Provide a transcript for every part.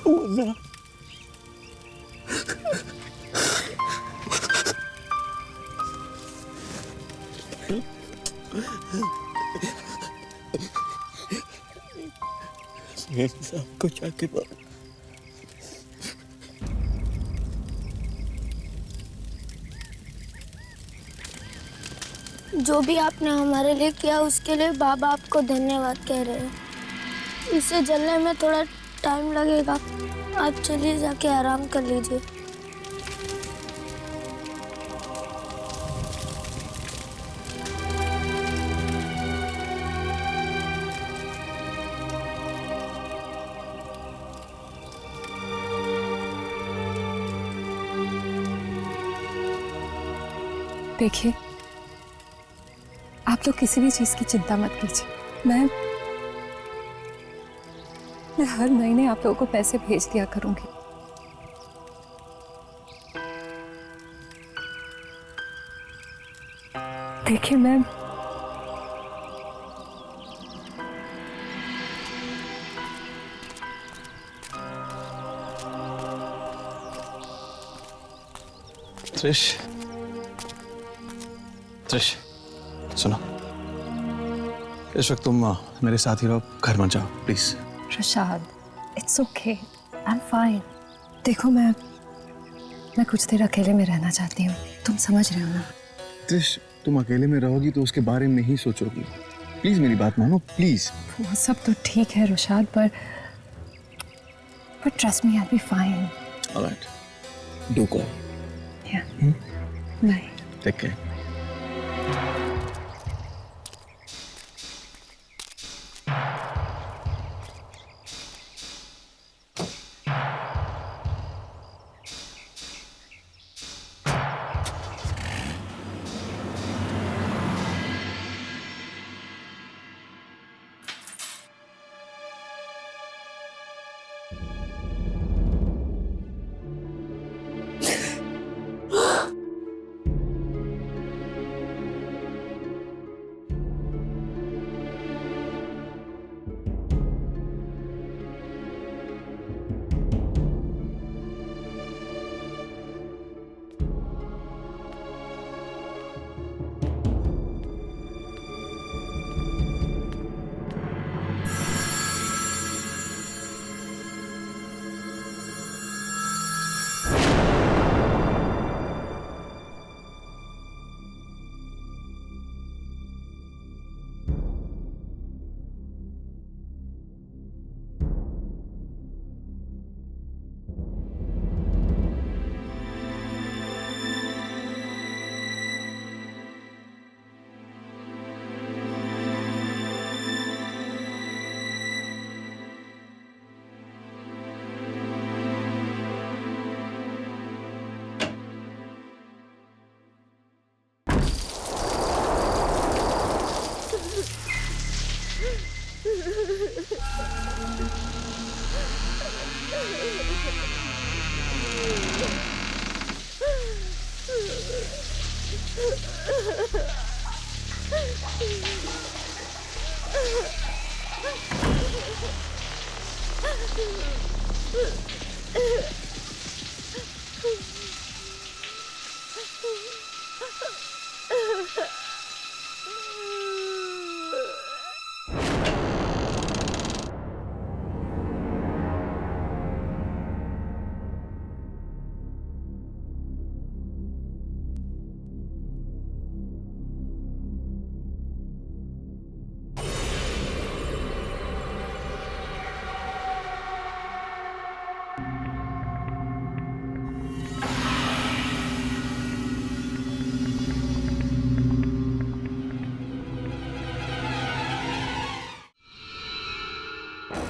मुन्ना, सबको जाके बोल। जो भी आपने हमारे लिए किया उसके लिए बाबा आपको धन्यवाद कह रहे हैं। इसे जलने में थोड़ा टाइम लगेगा, आप चलिए जाके आराम कर लीजिए। देखिए, आप लोग किसी भी चीज की चिंता मत कीजिए। मैं हर महीने आप लोगों को पैसे भेज दिया करूंगी। देखिए, मैं त्रिश, त्रिश, सुनो, इस वक्त तुम मेरे साथ ही रहो, घर मत जाओ please. Rashad, it's okay, I am fine. देखो, मैं कुछ देर अकेले में रहना चाहती हूँ, तुम समझ रहे हो ना? त्रिश, तुम अकेले में रहोगी तो उसके बारे में ही सोचोगी। प्लीज मेरी बात मानो, प्लीज। वो सब तो ठीक है रुशाद, पर trust me, I will be fine. Alright, do call. Yeah, bye. Take care.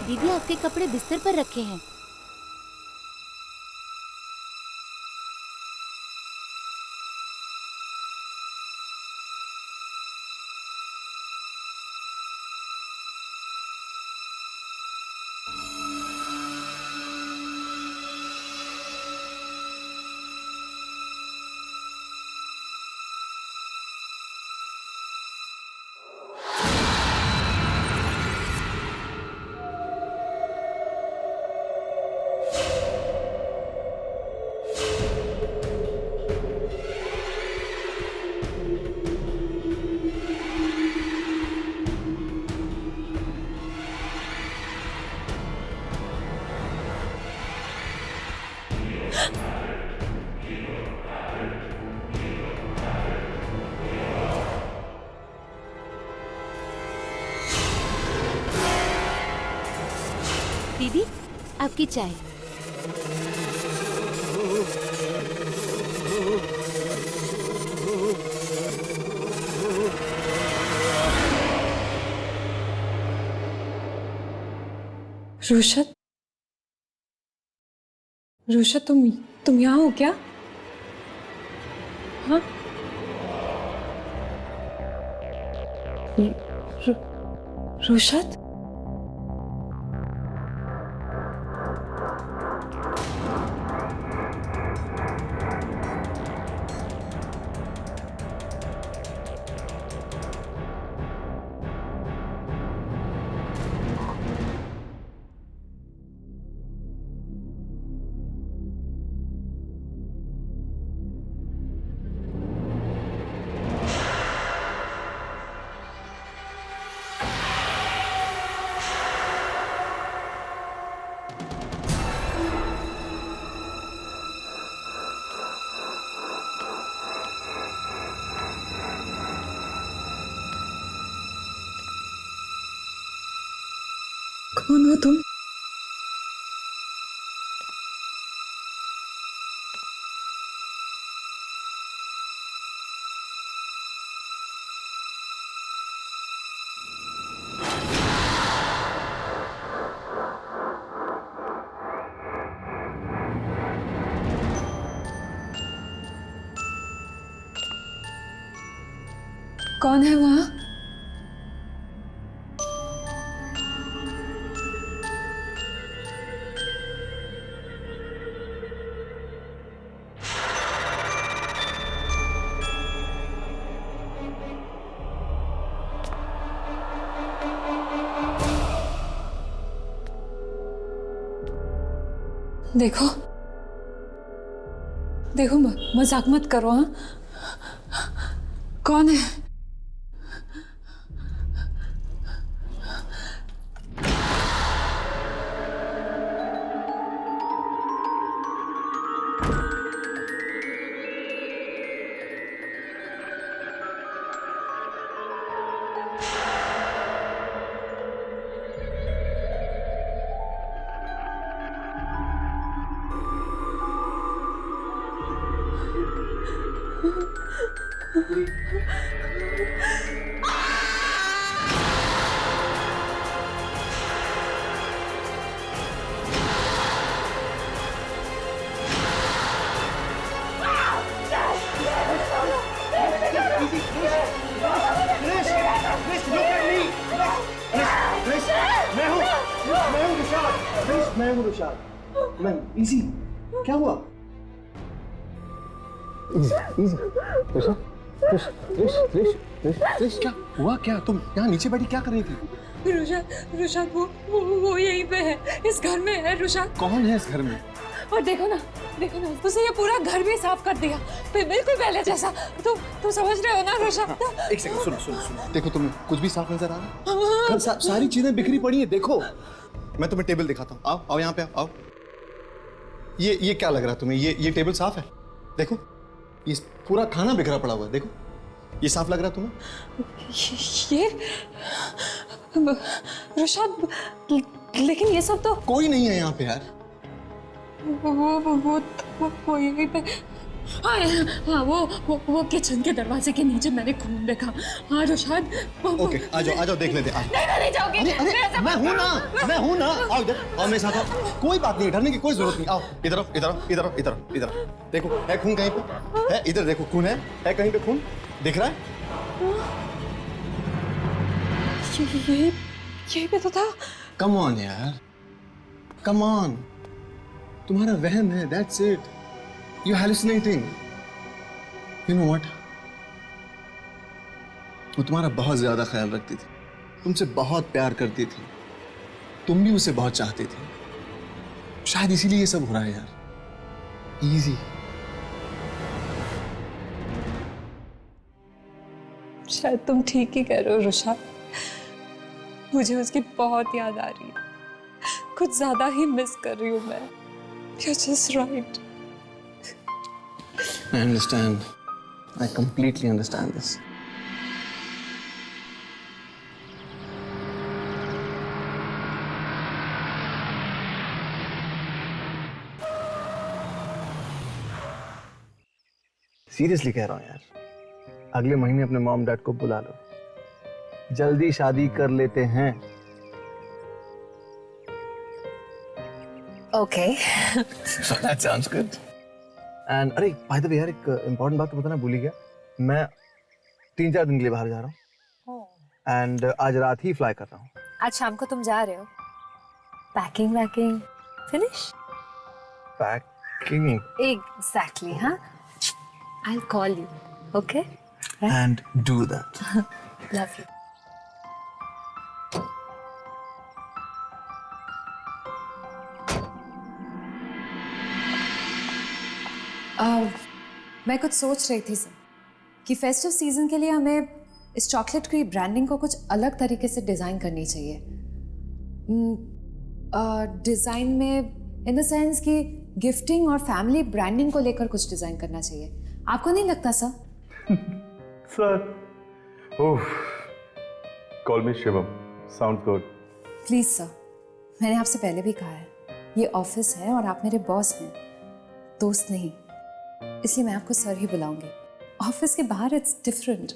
दीदी, आपके कपड़े बिस्तर पर रखे हैं। दीदी आपकी चाय। रुशत, रुशत तुम यहाँ हो क्या? हाँ? रुशत? कौन हो तुम? कौन है वहां? देखो देखो, मजाक मत करो। हाँ, कौन है? मैं हूँ रुशाद। नहीं, इजी, क्या हुआ? इजी, रिश, क्या हुआ? क्या तुम यहाँ नीचे बैठी क्या कर रही थी? रुशाद वो यहीं पे है, इस घर में है। रुशाद कौन है इस घर में? और देखो ना उसने ये पूरा घर भी साफ कर दिया, बिल्कुल पहले जैसा। तुम समझ रहे हो ना रुशाद? एक सेकंड, सुनो। देखो, तुम्हें कुछ भी साफ नजर आ रहा है? सारी चीजें बिखरी पड़ी हैं। देखो, मैं तुम्हें टेबल दिखाता हूँ। आओ यहाँ पे आओ। ये क्या लग रहा है तुम्हें? ये टेबल साफ है? देखो, ये पूरा खाना बिखरा पड़ा हुआ है। देखो, ये साफ लग रहा है तुम्हें? ये रुशाद, लेकिन ये सब तो कोई नहीं है यहाँ पे यार। वो यहीं पे। हाँ, वो किचन के दरवाजे के नीचे मैंने खून देखा। हाँ रुशाद। ओके, आ जाओ देख लेते हैं। नहीं जाओगे। अरे मैं हूँ ना। आओ इधर, आओ मेरे साथ आओ। कोई बात नहीं, डरने की कोई जरूरत नहीं। आओ इधर। देखो, है खून कहीं पे? है इधर, देखो खून है कहीं पे? खून दिख रहा है? ये भी तो था। कम ऑन यार, कम ऑन। तुम्हारा वहम है, that's it. You're hallucinating. You know what? वो तुम्हारा बहुत ज्यादा ख्याल रखती थी, तुमसे बहुत प्यार करती थी, तुम भी उसे बहुत चाहते थे। शायद इसीलिए ये सब हो रहा है यार। Easy. शायद तुम ठीक ही कह रहे हो रुशाद। मुझे उसकी बहुत याद आ रही है, कुछ ज्यादा ही मिस कर रही हूँ मैं। You're just right. I understand. I completely understand this. Seriously कह रहा हूँ यार, अगले महीने अपने मॉम डैड को बुला लो, जल्दी शादी कर लेते हैं। Okay. That sounds good. And अरे बाय द वे यार, एक इम्पोर्टेंट बात तो बताना भूल ही गया, मैं 3-4 दिन के लिए बाहर जा रहा हूँ एंड आज रात ही फ्लाई कर रहा हूँ। आज शाम को तुम जा रहे हो? पैकिंग वैकिंग फिनिश? Packing exactly. हाँ, I will call you. Okay, and do that. Love you. मैं कुछ सोच रही थी सर कि फेस्टिव सीजन के लिए हमें इस चॉकलेट की ब्रांडिंग को कुछ अलग तरीके से डिज़ाइन करनी चाहिए। डिज़ाइन में इन द सेंस कि गिफ्टिंग और फैमिली ब्रांडिंग को लेकर कुछ डिज़ाइन करना चाहिए। आपको नहीं लगता sir? Sir, oh, call me Shivam, sound good. Please sir, मैंने आपसे पहले भी कहा है, ये ऑफिस है और आप मेरे बॉस हैं, दोस्त नहीं, इसलिए मैं आपको सर ही बुलाऊंगी। ऑफिस के बाहर it's different.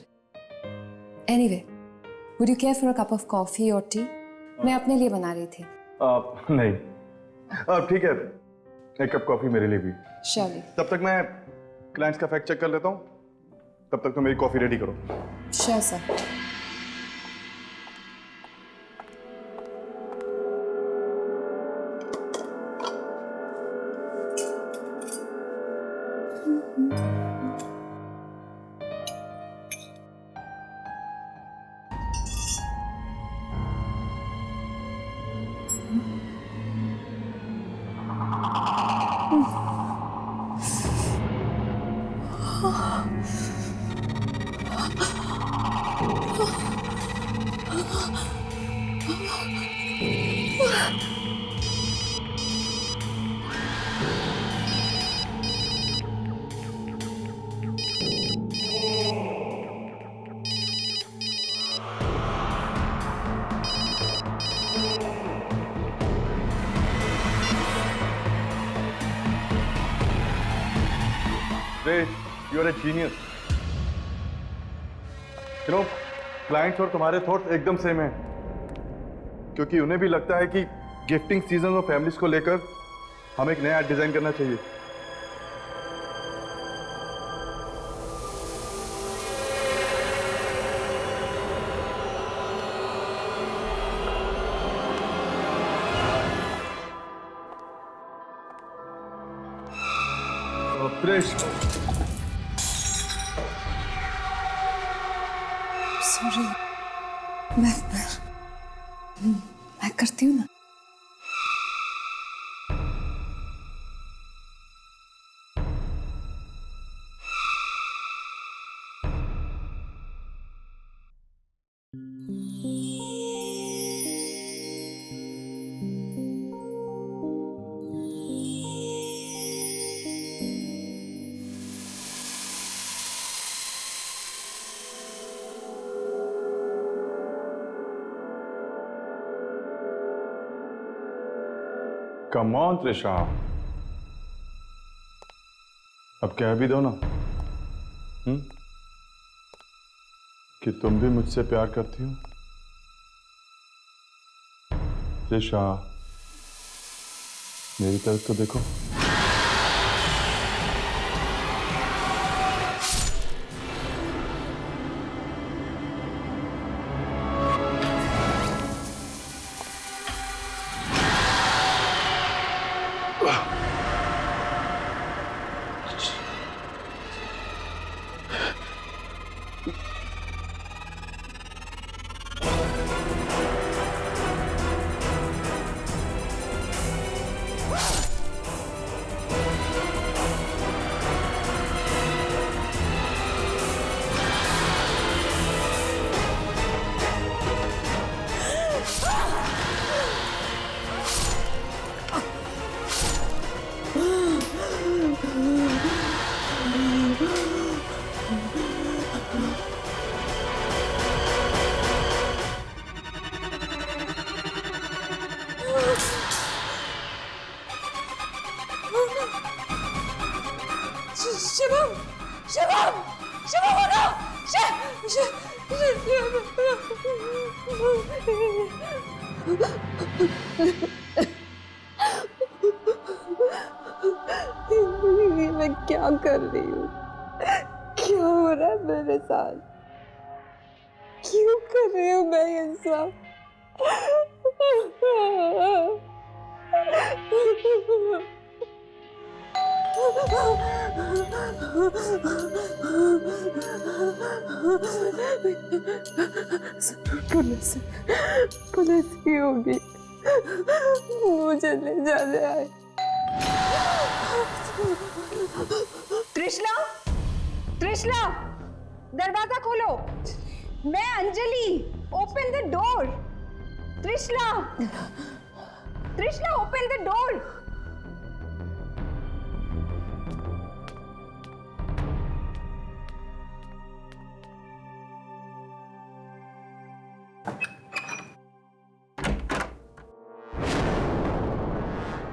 Anyway, would you care for a cup of coffee और टी? मैं अपने लिए बना रही थी। नहीं, ठीक है, एक कप कॉफी मेरे लिए भी। श्योरली। तब तक मैं क्लाइंट्स का फैक्ट चेक कर लेता हूँ, तब तक तो मेरी कॉफी रेडी करो। Sure sir. You are a genius. You know, clients और तुम्हारे थॉट्स एकदम सेम हैं, क्योंकि उन्हें भी लगता है कि गिफ्टिंग सीजन और फैमिलीज को लेकर हमें एक नया डिजाइन करना चाहिए। सॉरी, मैं करती हूँ ना। कम ऑन त्रिशा, अब कह भी दो ना कि तुम भी मुझसे प्यार करती हो। त्रिशा, मेरी तरफ तो देखो। कर रही हूँ? क्या हो रहा है मेरे साथ? क्यों कर रही हूँ मैं ये सब? पुलिस पुलिस ही होगी, मुझे ले जाने आए। त्रिशला, त्रिशला, दरवाजा खोलो। मैं Anjali, open the door. Trishala, Trishala, open the door.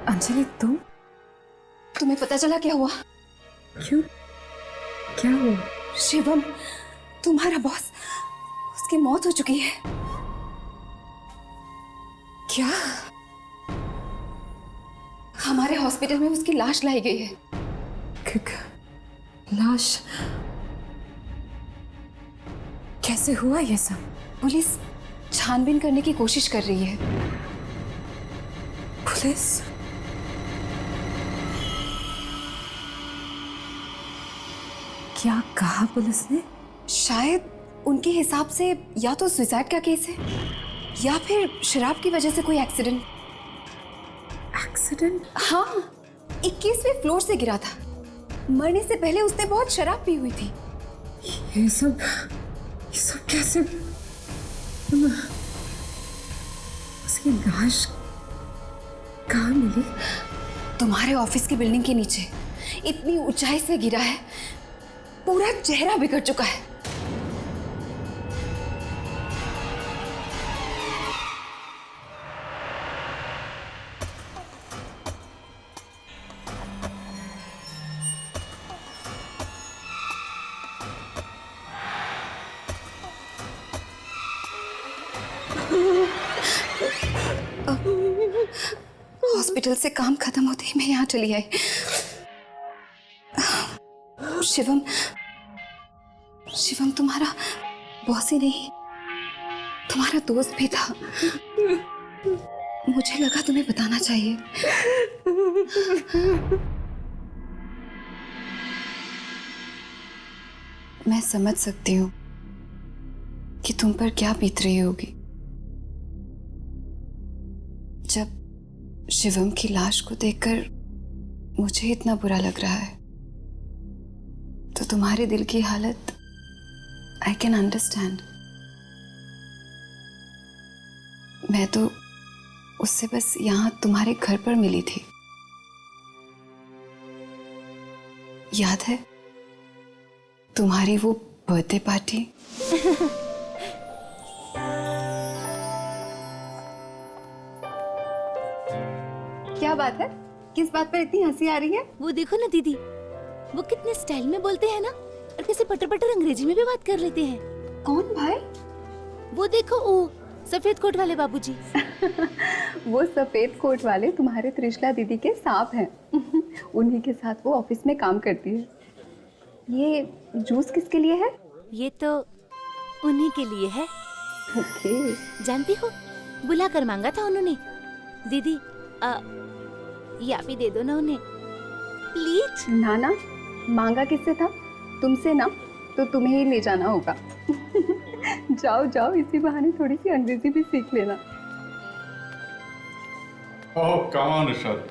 Anjali, तुम्हें पता चला क्या हुआ? क्यों? क्या हुआ? शिवम, तुम्हारा बॉस, उसकी मौत हो चुकी है। क्या? हमारे हॉस्पिटल में उसकी लाश लाई गई है। लाश? कैसे हुआ ये सब? पुलिस छानबीन करने की कोशिश कर रही है। पुलिस? क्या कहा पुलिस ने? शायद उनके हिसाब से या तो सुसाइड का केस है या फिर शराब की वजह से कोई एक्सीडेंट। एक्सीडेंट? हाँ, 21वें फ्लोर से गिरा था। मरने से पहले उसने बहुत शराब पी हुई थी। ये सब कैसे? उसकी लाश कहाँ मिली? तुम्हारे ऑफिस की बिल्डिंग के नीचे। इतनी ऊंचाई से गिरा है, पूरा चेहरा बिगड़ चुका है। हॉस्पिटल से काम खत्म होते ही मैं यहाँ चली आई। शिवम, शिवम तुम्हारा बॉस ही नहीं, तुम्हारा दोस्त भी था। मुझे लगा तुम्हें बताना चाहिए। मैं समझ सकती हूँ कि तुम पर क्या बीत रही होगी जब शिवम की लाश को देखकर मुझे इतना बुरा लग रहा है। तो तुम्हारे दिल की हालत आई कैन अंडरस्टैंड। मैं तो उससे बस यहाँ तुम्हारे घर पर मिली थी। याद है तुम्हारी वो बर्थडे पार्टी? क्या बात है? किस बात पर इतनी हंसी आ रही है? वो देखो ना दीदी, वो कितने स्टाइल में बोलते हैं ना, और कैसे पटर पटर अंग्रेजी में भी बात कर लेते हैं। कौन भाई? वो देखो, वो सफेद कोट वाले बाबूजी। वो सफेद कोट वाले तुम्हारे त्रिशला दीदी के सांप हैं। उन्हीं के साथ वो ऑफिस में काम करती है। ये जूस किसके लिए है? ये तो उन्हीं के लिए है। ओके। जानती हो, बुला कर मांगा था उन्होंने। दीदी ये आप ही दे दो ना उन्हें प्लीज। ना, मांगा किससे था? तुमसे ना, तो तुम्हें ही ले जाना होगा। जाओ जाओ, इसी बहाने थोड़ी सी अंग्रेजी भी सीख लेना। Oh come on Rishabh,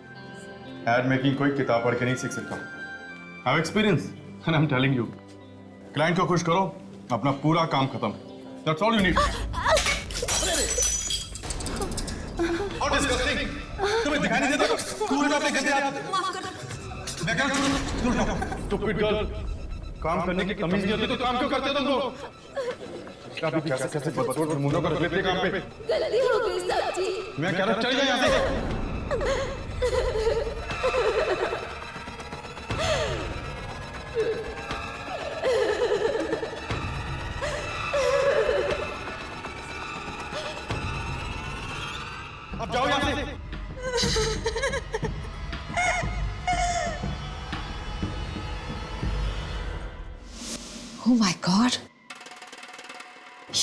ad making कोई किताब पढ़ के नहीं सीख सकता। I have experience and I am telling you, client को खुश करो, अपना पूरा काम खत्म। That's all you need. और डिस्गस्टिंग, तुम्हें दिखाई नहीं देता? तू उल्टा अपने गंदे हाथ। मैं कह रहा हूं, स्टूपिड गर्ल, काम करने की तमीज नहीं होती तो काम क्यों करते हो तुम लोग? कैसे बदसूरत मुंडों को रख लेते काम पे। गलती हो गई साहब। मैं कह रहा चल जा यहाँ से। अब जाओ यहाँ से। ओह माय गॉड,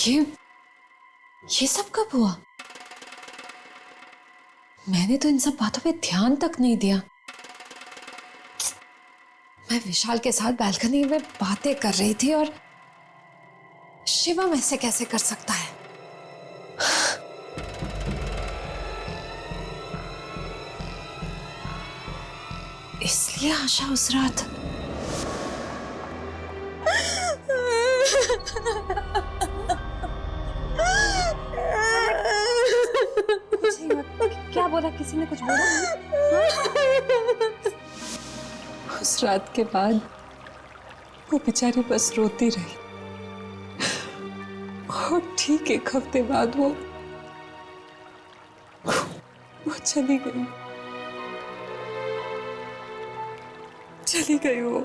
ये सब कब हुआ? मैंने तो इन सब बातों पे ध्यान तक नहीं दिया। मैं विशाल के साथ बालकनी में बातें कर रही थी और शिवम ऐसे कैसे कर सकता है? इसलिए आशा उस रात क्या बोला? किसी ने कुछ बोला? उस रात के बाद वो बेचारी बस रोती रही और ठीक 1 हफ्ते बाद वो चली गई। वो।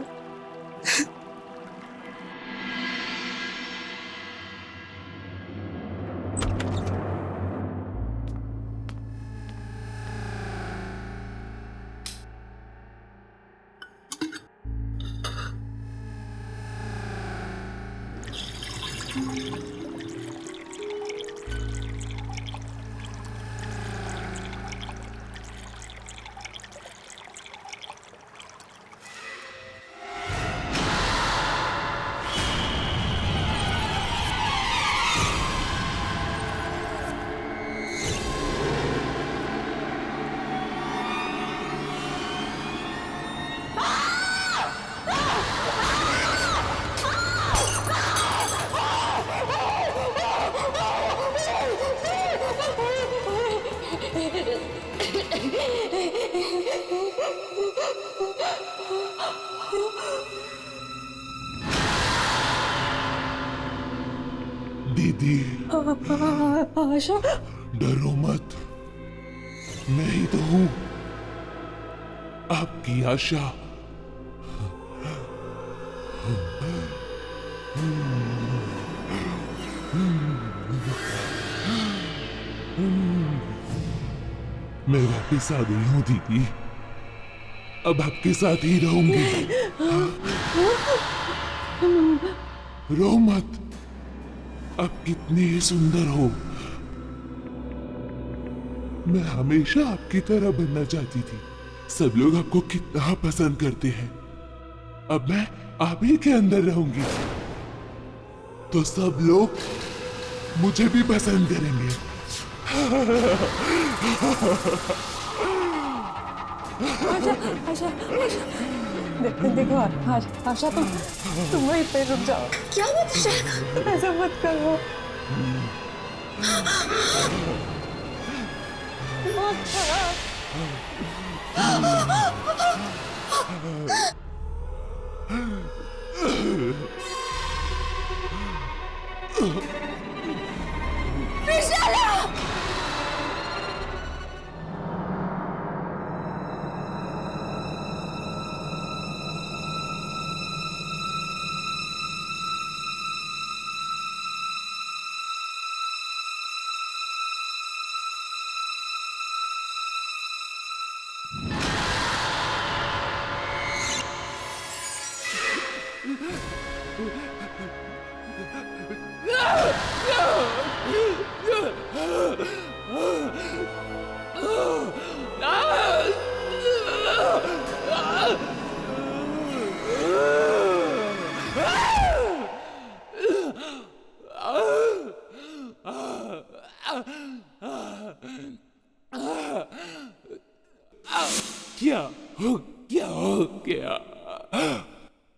दीदी, आशा, डरो मत, मैं ही तो हूं, आपकी आशा। मैं वापिस आ गई हूं दीदी, अब आपके साथ ही रहूंगी। रो मत, आप कितनी सुंदर हो। मैं हमेशा आपकी तरह बनना चाहती थी। सब लोग आपको कितना पसंद करते हैं। अब मैं आप ही के अंदर रहूंगी तो सब लोग मुझे भी पसंद करेंगे। आशा, देखो आशा, तुम वहीं पे रुक जाओ। क्या बात है? ऐसा मत करो।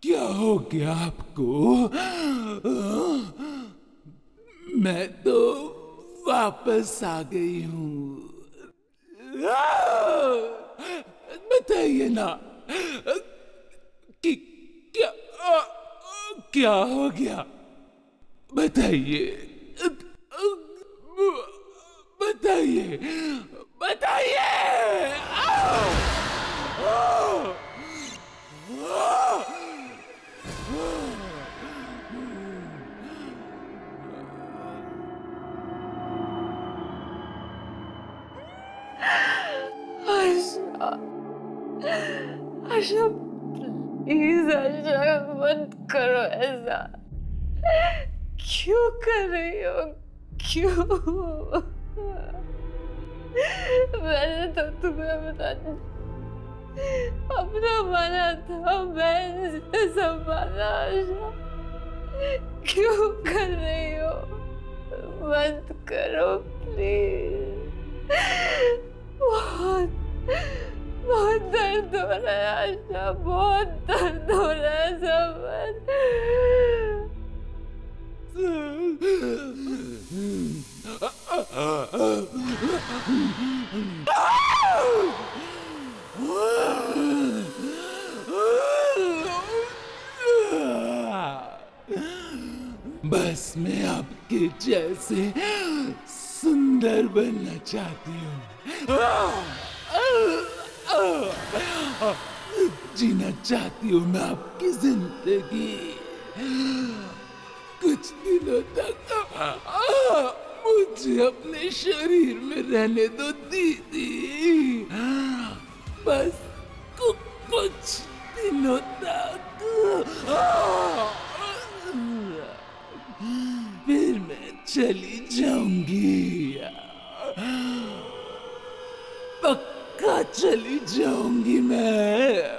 क्या हो गया आपको? मैं तो वापस आ गई हूँ। बताइए ना कि क्या हो गया? बताइए, बताइए, बताइए। आशा, प्लीज आशा, मत करो ऐसा। क्यों कर रही हो? क्यों? मैंने तो तुम्हें बता अपना माना था, मैंने संभाला। आशा क्यों कर रही हो? बंद करो प्लीज। बहुत दर्द हो रहा है आशा, बहुत दर्द हो रहा है समर। बस मैं आपके जैसे सुंदर बनना चाहती हूँ, जीना चाहती हूँ मैं आपकी जिंदगी कुछ दिनों तक। मुझे अपने शरीर में रहने दो दीदी, बस कुछ दिनों तक। फिर मैं चली जाऊंगी, पक्का चली जाऊंगी मैं।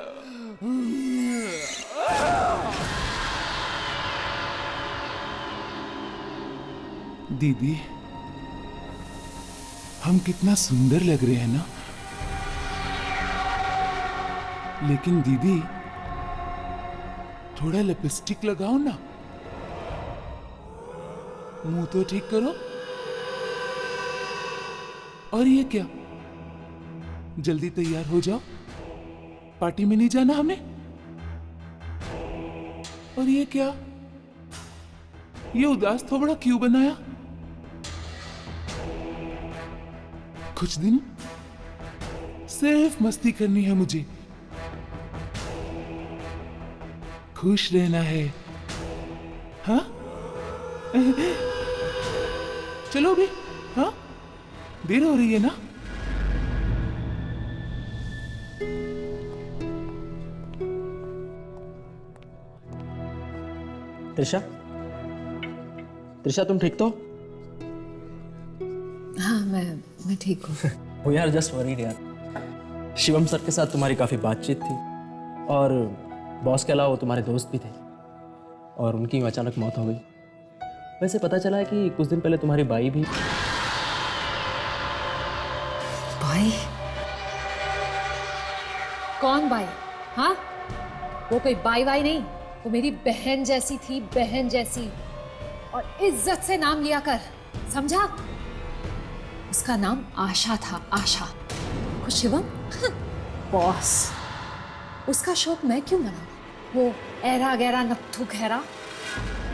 दीदी, हम कितना सुंदर लग रहे हैं ना? लेकिन दीदी, थोड़ा लिपस्टिक लगाओ ना, मुंह तो ठीक करो। और ये क्या, जल्दी तैयार हो जाओ, पार्टी में नहीं जाना हमें? और ये क्या, ये उदास थोबड़ा क्यों बनाया? कुछ दिन सिर्फ मस्ती करनी है मुझे, खुश रहना है। हाँ चलो भी, हाँ देर हो रही है ना? त्रिशा, त्रिशा तुम ठीक तो? हाँ मैं ठीक हूँ। वो यार जस्ट वरीड यार, शिवम सर के साथ तुम्हारी काफ़ी बातचीत थी और बॉस के अलावा वो तुम्हारे दोस्त भी थे और उनकी अचानक मौत हो गई। वैसे पता चला है कि कुछ दिन पहले तुम्हारी बाई भी। बाई? कौन बाई? हाँ, वो कोई बाई वाई नहीं, वो मेरी बहन जैसी थी, बहन जैसी। और इज्जत से नाम लिया कर, समझा? उसका नाम आशा था, आशा। वो शिवम बॉस, उसका शौक मैं क्यों मनाऊं? वो ऐरा गैरा नत्थु खैरा,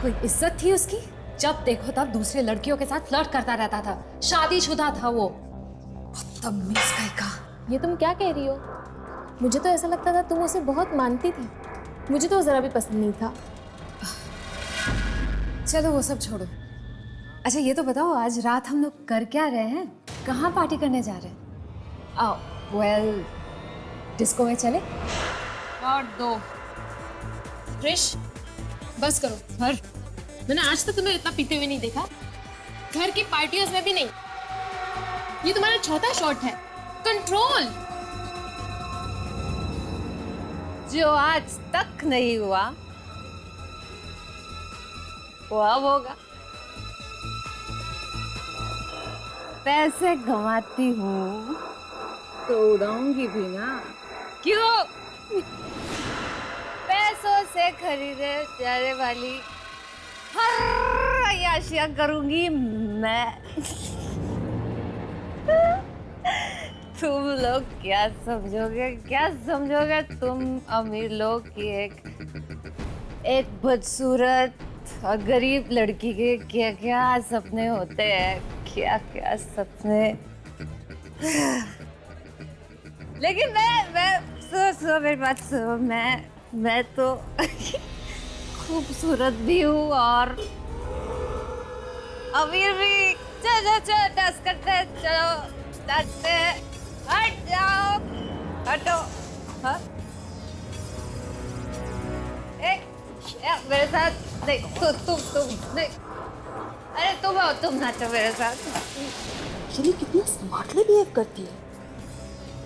कोई इज्जत थी उसकी? जब देखो तब दूसरे लड़कियों के साथ फ्लर्ट करता रहता था, शादीशुदा था वो। बदतमीज कहीं का। ये तुम क्या कह रही हो? मुझे तो ऐसा लगता था तुम उसे बहुत मानती थी। मुझे तो जरा भी पसंद नहीं था। चलो वो सब छोड़ो। अच्छा ये तो बताओ, आज रात हम लोग कर क्या रहे हैं? कहाँ पार्टी करने जा रहे हैं? आओ, वेल डिस्को में चले? और दो क्रिश, बस करो। हर मैंने आज तक तुम्हें इतना पीते हुए नहीं देखा, घर की पार्टियों में भी नहीं। ये तुम्हारा चौथा शॉट है, कंट्रोल। जो आज तक नहीं हुआ वो अब होगा। पैसे कमाती हूँ तो उड़ाऊंगी भी ना, क्यों? पैसों से खरीदे जाने वाली हर अय्याशियां करूंगी मैं। तुम लोग क्या समझोगे तुम अमीर लोग की एक बदसूरत और गरीब लड़की के क्या क्या सपने होते हैं, क्या क्या सपने। लेकिन मैं सुनो मेरी बात सुनो, मैं तो खूबसूरत भी हूँ और अमीर भी। चलो डांस करते हैं, चलो डांसते हैं। हट जाओ, हटो। हाँ मेरे साथ नहीं, तुम नहीं, अरे तुम नाचो मेरे साथ। एक्चुअली कितना स्मार्टली बिहेव करती है।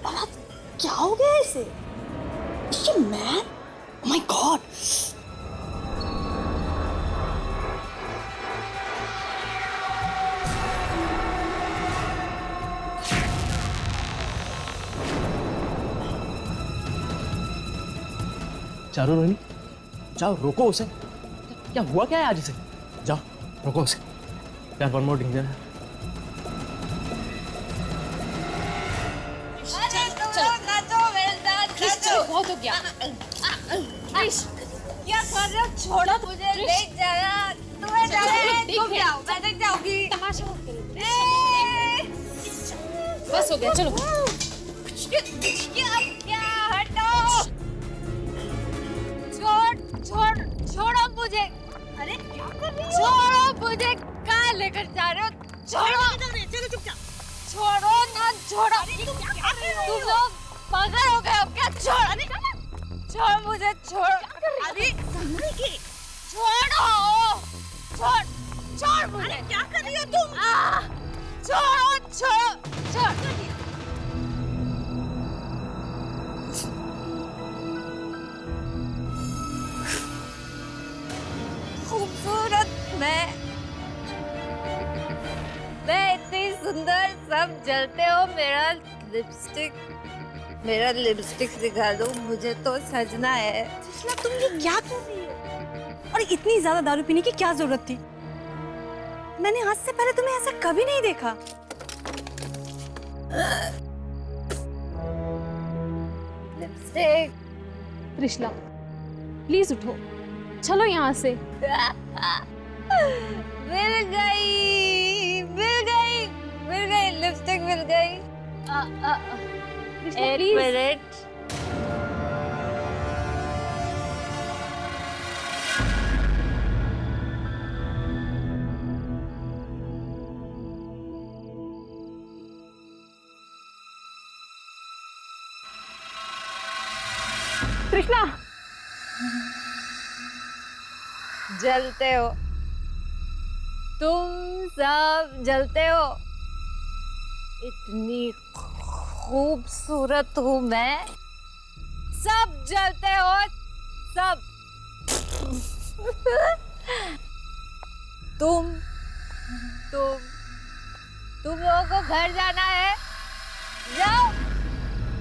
और अब क्या हो गया इसे? ये मैन, ओह माय गॉड। चारों रोहिणी, जाओ रोको उसे। क्या हुआ क्या है आज इसे? जाओ रोको उसे यार, वन मोर ड्रिंक देना। बहुत हो गया। क्या कर रहे हो? छोड़ो मुझे, देख जाना तुम्हें जाने, तुम जाओ, मैं देख जाऊंगी। तमाशा बस हो गया, चलो। क्या हटो, छोड़ो मुझे। अरे क्या कर रही हो? छोड़ो मुझे, कहाँ लेकर जा रहे हो? चलो चुपचाप। छोड़ो ना, छोड़ो। तुम लोग पागल हो गए हो क्या? छोड़ मुझे, छोड़। अरे संभल के छोड़ो, छोड़ मुझे। अरे क्या कर रही हो तुम? छोड़। खूबसूरत मैं इतनी सुंदर, सब जलते हो। मेरा लिपस्टिक दिखा दो, मुझे तो सजना है। कृष्णा, तुम ये क्या कर रही हो? और इतनी ज्यादा दारू पीने की क्या जरूरत थी? मैंने आज से पहले तुम्हें ऐसा कभी नहीं देखा। लिपस्टिक। त्रिशला, प्लीज उठो, चलो यहाँ से। मिल गई, लिपस्टिक मिल गई। एक मिनट। त्रिशला, जलते हो तुम, सब जलते हो। इतनी खूबसूरत हूँ मैं, सब जलते हो, सब। तुम लोगों को घर जाना है, जाओ।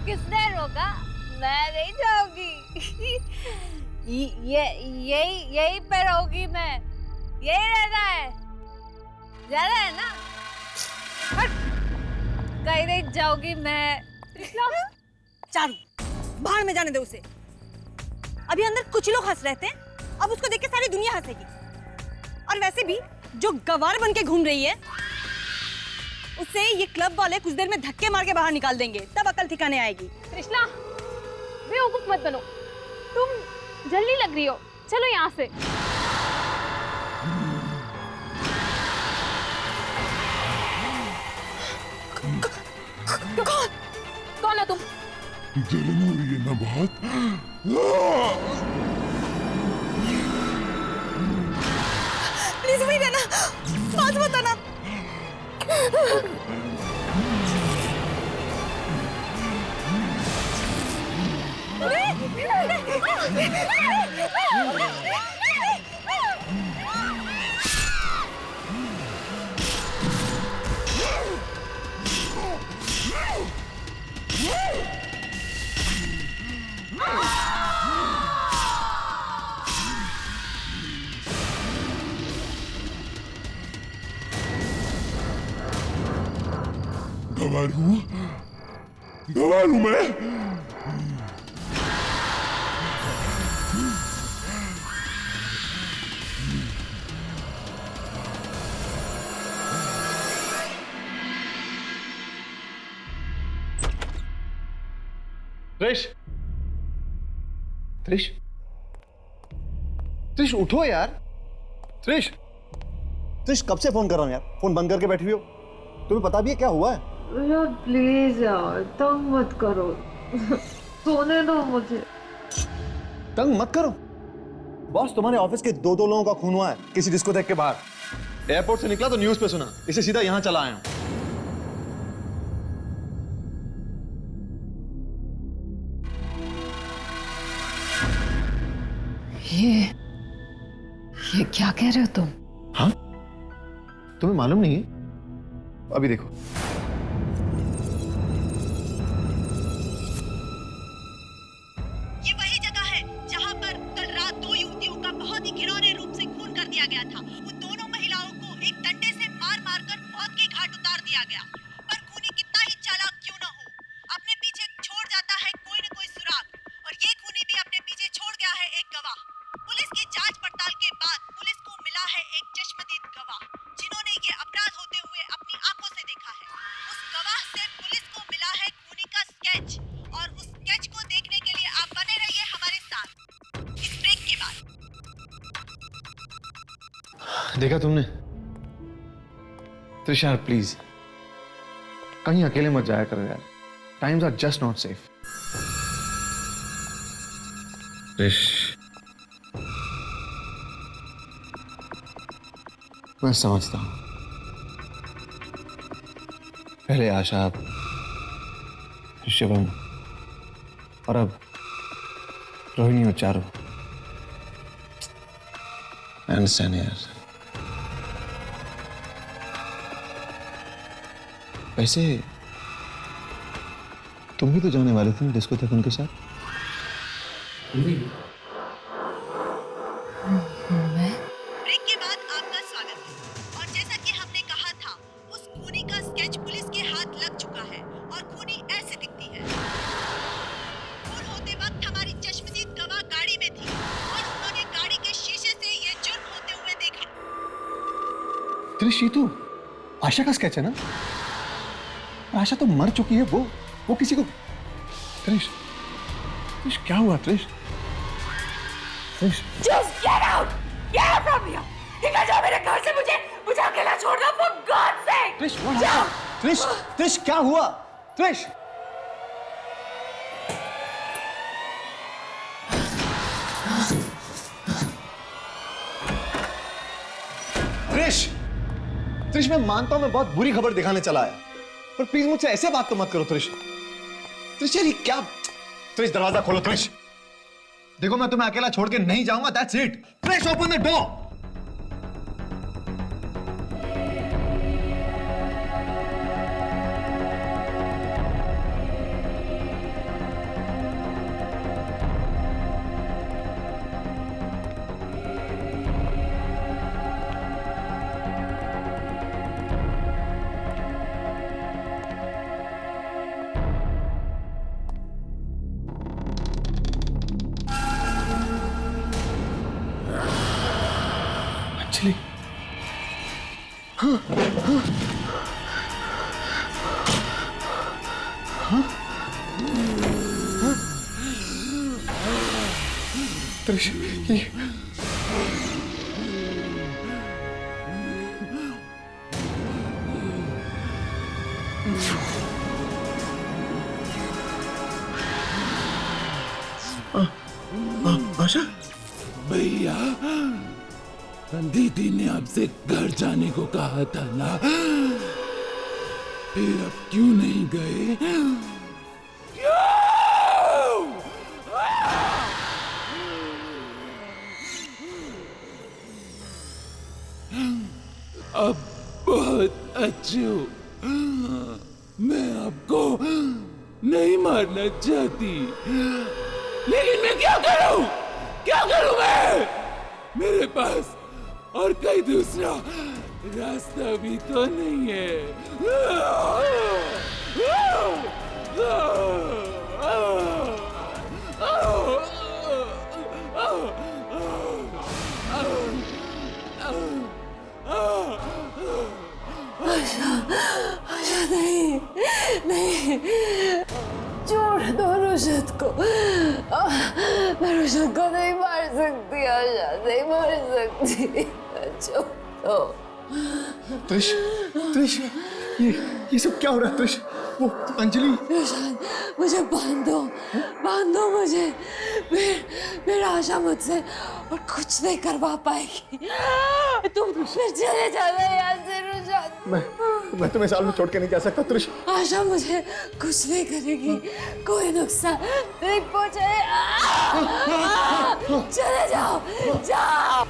किसने रोका? मैं नहीं जाऊंगी। यही पे रहूंगी मैं, यही रहना है, जाना है ना? कहीं नहीं जाऊंगी मैं। चारू, बाहर में जाने दे उसे। अभी अंदर कुछ लोग हंस रहे थे, अब उसको देख के सारी दुनिया हंसेगी। और वैसे भी जो गवार बन के घूम रही है, उसे ये क्लब वाले कुछ देर में धक्के मार के बाहर निकाल देंगे, तब अकल ठिकाने आएगी। त्रिशला, बेवकूफ मत बनो, तुम जल्दी लग रही हो, चलो यहाँ से। कौन हो तुम? जलन हो रही है ना बहुत? प्लीज वहीं रहना, पास मत आना। गवार हूँ मैं। त्रिश उठो यार। त्रिश कब से फोन कर रहा हूँ यार, फोन बंद करके बैठी हुई हो। तुम्हें पता भी है क्या हुआ है? यार प्लीज यार, तंग मत करो, सोने दो मुझे। तंग मत करो? बॉस तुम्हारे ऑफिस के दो लोगों का खून हुआ है किसी डिस्कोथेक के बाहर। एयरपोर्ट से निकला तो न्यूज़ पे सुना, इसे सीधा यहाँ चला आया हूँ। ये क्या कह रहे हो तुम? हाँ, तुम्हें मालूम नहीं है? अभी देखो। ये वही जगह है जहां पर कल रात दो युवतियों का बहुत ही घिनौने रूप से खून कर दिया गया था। उन दोनों महिलाओं को एक डंडे से मार मारकर मौत के घाट उतार दिया गया। पर खूनी कितना ही चालाक क्यों न हो, अपने पीछे छोड़ जाता है कोई न कोई सुराग, और ये खूनी भी अपने पीछे छोड़ गया है एक गवाह। पुलिस की जांच पड़ताल के बाद पुलिस को मिला है एक चश्मदीद गवाह, जिन्होंने ये अपराध होते हुए अपनी आंखों से देखा है। उस गवाह से पुलिस को मिला है खूनी का स्केच, और उस स्केच को देखने के लिए आप बने रहिए हमारे साथ इस ब्रेक के बाद। देखा तुमने? त्रिशा प्लीज कहीं अकेले मत जाया करो यार, times are just not safe. Trish, मैं समझता हूं, पहले आशा, शिवम और अब रोहिणी और चारू। I understand यार। वैसे तुम भी तो जाने वाले थे ना डिस्कोथेक उनके साथ? ब्रेक के बाद आपका स्वागत है। और जैसा कि हमने कहा था, उस खूनी का स्केच पुलिस के हाथ लग चुका है और खूनी ऐसे दिखती है। खून होते वक्त हमारी चश्मदीद गवाह गाड़ी में थी और उन्होंने गाड़ी के शीशे से ये जुर्म होते हुए देखा। त्रिश, ये तो आशा का स्केच है ना? आशा तो मर चुकी है, वो किसी को। त्रिश, त्रिश क्या हुआ त्रिश? त्रिश, Just get out! Get out from here! निकल जाओ मेरे घर से, मुझे अकेला छोड़ दो, for God's sake! त्रिश, what happened? त्रिश, त्रिश क्या हुआ? त्रिश, त्रिश, त्रिश मैं मानता हूं मैं बहुत बुरी खबर दिखाने चला आया, पर प्लीज मुझसे ऐसे बात तो मत करो त्रिश। त्रिश यार ये क्या? त्रिश दरवाजा खोलो त्रिश। देखो मैं तुम्हें अकेला छोड़ के नहीं जाऊंगा, that's it. Trish open the door. Anjali, Trish ये आशा, भैया दीदी ने आपसे घर जाने को कहा था ना, फिर अब क्यों नहीं गए? अब बहुत अच्छे हो, मैं आपको नहीं मारना चाहती, लेकिन मैं क्या करूं मैं? मेरे पास और कोई दूसरा रास्ता भी तो नहीं है। आशा नहीं, छोड़ दो रुशद को, मैं रुशद को नहीं मार सकती, आशा नहीं मार सकती, छोड़ दो। त्रिश, त्रिश, ये सब क्या हो रहा है त्रिश? वो अंजलि, मुझे बांध दो मुझे। फिर आशा मुझसे और कुछ नहीं करवा पाएगी। तुम फिर चले जाना यहाँ से रुशाद। मैं तुम्हें साल में छोड़ के नहीं जा सकता त्रिश। आशा मुझे कुछ नहीं करेगी, कोई नुकसान नहीं पहुंचे। चले जाओ, जाओ।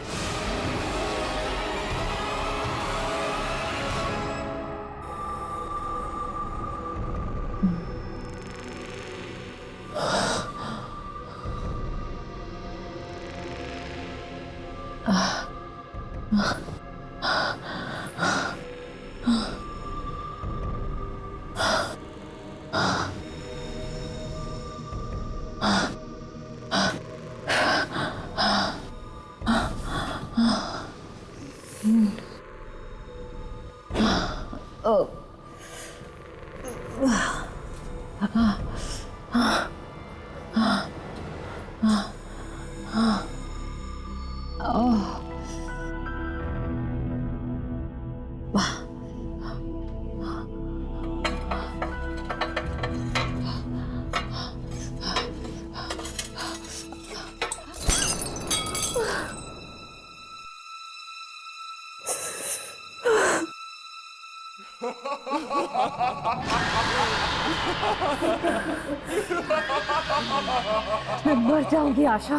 मैं मर जाऊंगी आशा,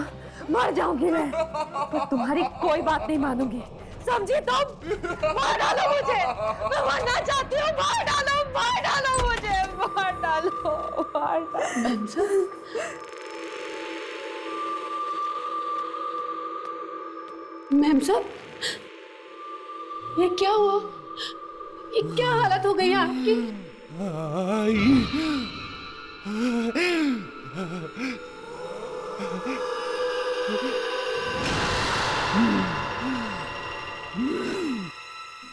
मर जाऊंगी मैं, पर तुम्हारी कोई बात नहीं मानूंगी, समझी तुम? मार डालो मुझे, मैं मरना चाहती हूँ, मार डालो मुझे, मार डालो। मैम साहब, ये क्या हुआ? ये क्या हालत हो गई आपकी?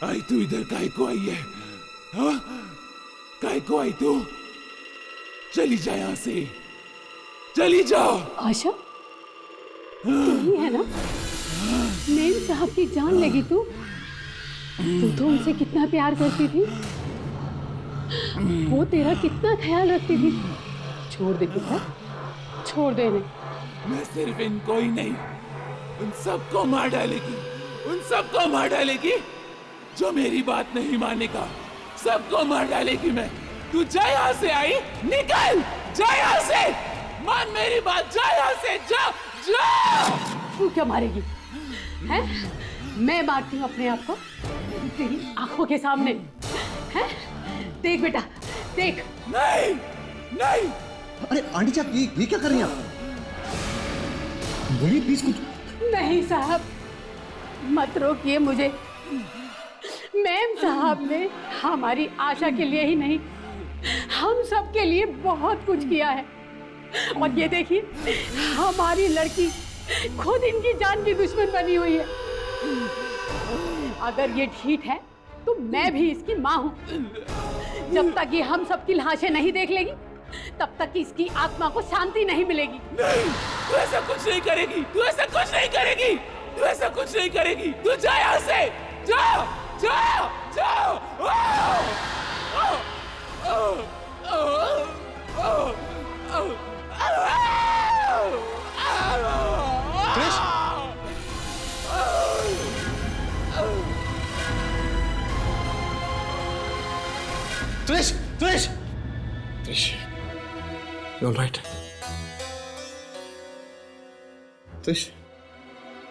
आई तू इधर काहे को आई है? हाँ? काहे को आई तू? चली जा यहाँ से, चली जाओ। आशा, तुम है ना? मेम साहब की जान लगी तू तो उनसे कितना प्यार करती थी, वो तेरा कितना ख्याल रखती थी। छोड़ दे बेटा, छोड़ दे इन्हें। मैं सिर्फ इनको ही नहीं, उन सबको मार डालेगी, उन सबको मार डालेगी जो मेरी बात नहीं मानेगा, सबको मार डालेगी मैं। तू जा यहाँ से, आई निकल, जा यहाँ से, मान मेरी बात, जा यहाँ से, जा जा। तू क्या मारेगी? हैं? मैं मारती हूँ अपने आप को तेरी आंखों के सामने, हैं? देख बेटा, देख। नहीं, नहीं। अरे आंटी जी, ये क्या कर रही हैं आप? बोलिए प्लीज कुछ। नहीं साहब, मत रोकिए मुझे। मैम साहब ने हमारी आशा के लिए ही नहीं, हम सब के लिए बहुत कुछ किया है। और ये देखिए, हमारी लड़की खुद इनकी जान की दुश्मन बनी हुई है। अगर ये ठीक है तो मैं भी इसकी माँ हूँ। जब तक ये हम सबकी लाशें नहीं देख लेगी, तब तक इसकी आत्मा को शांति नहीं मिलेगी। नहीं, तू ऐसा कुछ नहीं करेगी, तू ऐसा कुछ नहीं करेगी, तू ऐसा कुछ नहीं करेगी। तू जा यहाँ से, जा, जा, जा। त्रिश, त्रिश, त्रिश, you all right? त्रिश,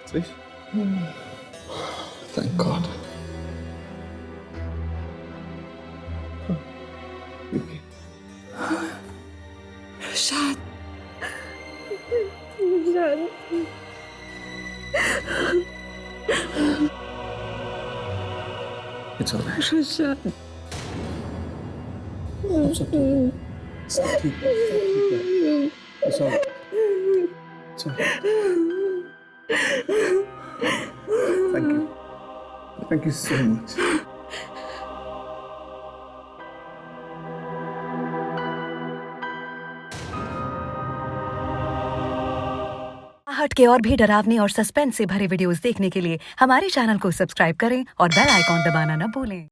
त्रिश, thank God. Rushad, It's all right. Rushad. सब ठीक है। It's all right. It's all right. Thank you. Thank you so much. Art के और भी डरावने और सस्पेंस से भरे वीडियोस देखने के लिए हमारे चैनल को सब्सक्राइब करें और बेल आइकॉन दबाना न भूलें।